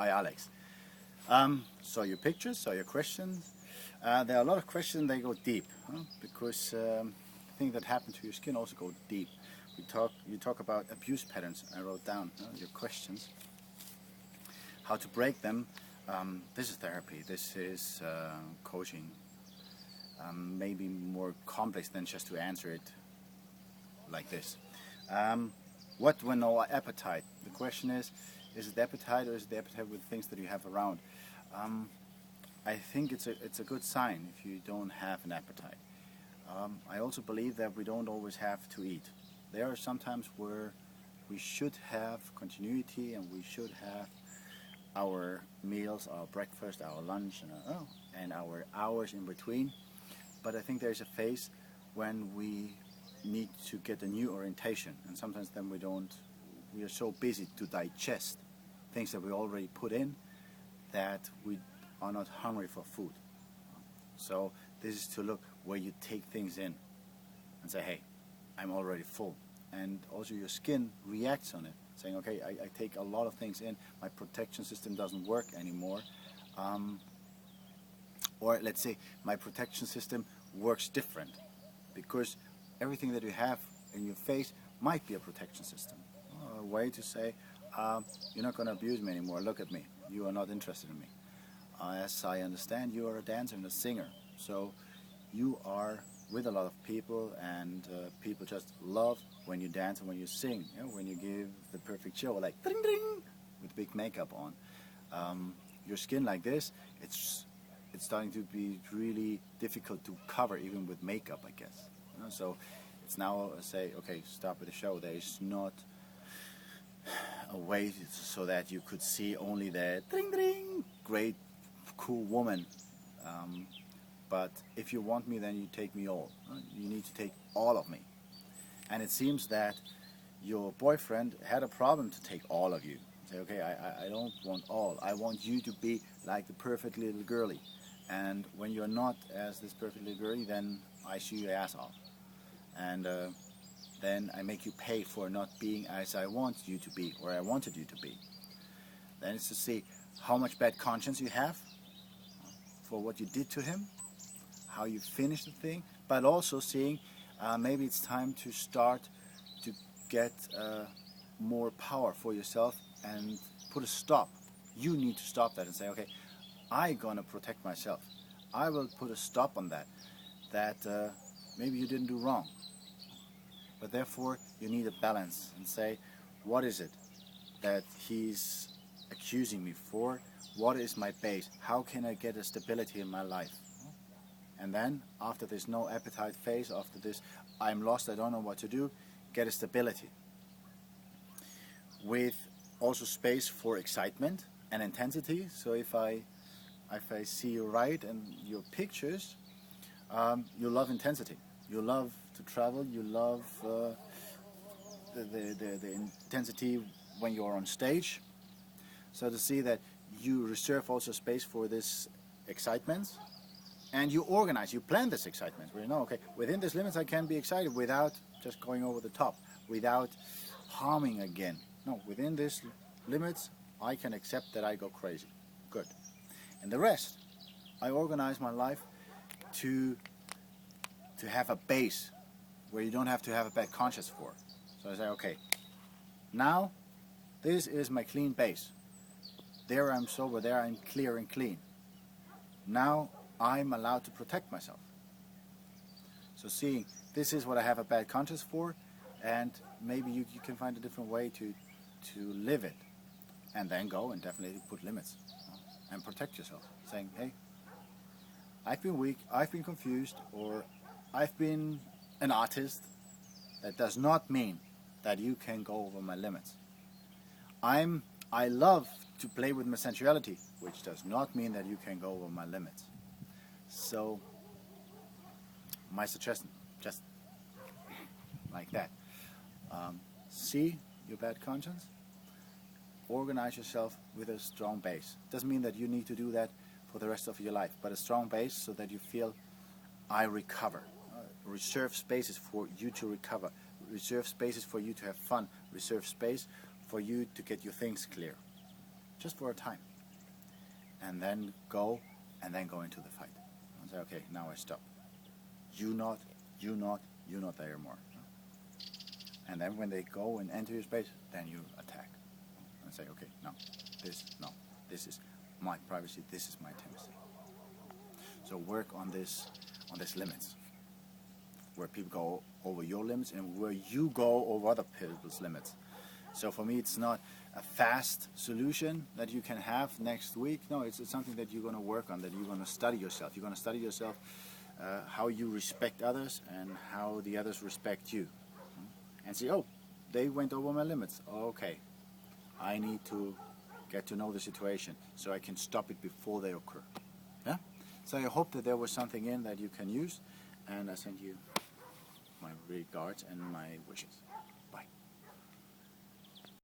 Hi Alex. Saw your pictures, saw your questions. There are a lot of questions, they go deep, because things that happen to your skin also go deep. You talk about abuse patterns. I wrote down your questions. How to break them. This is therapy, this is coaching. Maybe more complex than just to answer it like this. What when no appetite? The question is it the appetite or is it the appetite with things that you have around? I think it's a good sign if you don't have an appetite. I also believe that we don't always have to eat. There are some times where we should have continuity and we should have our meals, our breakfast, our lunch, and our hours in between. But I think there's a phase when we need to get a new orientation, and sometimes then we are so busy to digest things that we already put in that we are not hungry for food. So this is to look where you take things in and say, hey, I'm already full. And also your skin reacts on it, saying, okay, I take a lot of things in, my protection system doesn't work anymore. Or let's say my protection system works different, because everything that you have in your face might be a protection system. A way to say, you're not going to abuse me anymore, look at me, you are not interested in me. As I understand, you are a dancer and a singer, so you are with a lot of people, and people just love when you dance and when you sing, when you give the perfect show, like ding ding, with big makeup on. Your skin like this, it's starting to be really difficult to cover even with makeup, I guess. So it's now say, okay, stop with the show. There is not a way so that you could see only the ding ding, great, cool woman. But if you want me, then you take me all. You need to take all of me. And it seems that your boyfriend had a problem to take all of you. Say, okay, I don't want all. I want you to be like the perfect little girlie. And when you're not as this perfect little girlie, then I shoot your ass off. And then I make you pay for not being as I want you to be, or I wanted you to be. Then it's to see how much bad conscience you have for what you did to him, how you finished the thing, but also seeing maybe it's time to start to get more power for yourself and put a stop. You need to stop that and say, okay, I'm gonna protect myself. I will put a stop on that maybe you didn't do wrong. But therefore you need a balance and say, what is it that he's accusing me for? What is my base? How can I get a stability in my life? And then after this no appetite phase, after this I'm lost, I don't know what to do, get a stability. With also space for excitement and intensity. So if I see you right and your pictures, you love intensity. You love to travel, you love the intensity when you are on stage. So to see that you reserve also space for this excitement, and you organize, you plan this excitement, where you know, okay, within these limits I can be excited without just going over the top, without harming again. No, within these limits I can accept that I go crazy. Good. And the rest, I organize my life to have a base where you don't have to have a bad conscience for. So I say, okay, now this is my clean base. There I'm sober, there I'm clear and clean. Now I'm allowed to protect myself. So seeing this is what I have a bad conscience for, and maybe you can find a different way to live it. And then go and definitely put limits and protect yourself. Saying, hey, I've been weak, I've been confused, or I've been an artist. That does not mean that you can go over my limits. I love to play with my sensuality, which does not mean that you can go over my limits. So my suggestion, just like that. See your bad conscience, organize yourself with a strong base. Doesn't mean that you need to do that for the rest of your life, but a strong base so that you feel I recover. Reserve spaces for you to recover. Reserve spaces for you to have fun. Reserve space for you to get your things clear. Just for a time. and then go into the fight. And say, okay, now I stop. You not there anymore. And then when they go and enter your space, then you attack and say, okay, no, this is my privacy, this is my intimacy. So work on this limits, where people go over your limits and where you go over other people's limits. So for me, it's not a fast solution that you can have next week. No, it's something that you're going to work on, that you're going to study yourself. You're going to study yourself, how you respect others and how the others respect you. And say, oh, they went over my limits. Okay, I need to get to know the situation so I can stop it before they occur. Yeah? So I hope that there was something in that you can use, and I send you my regards and my wishes.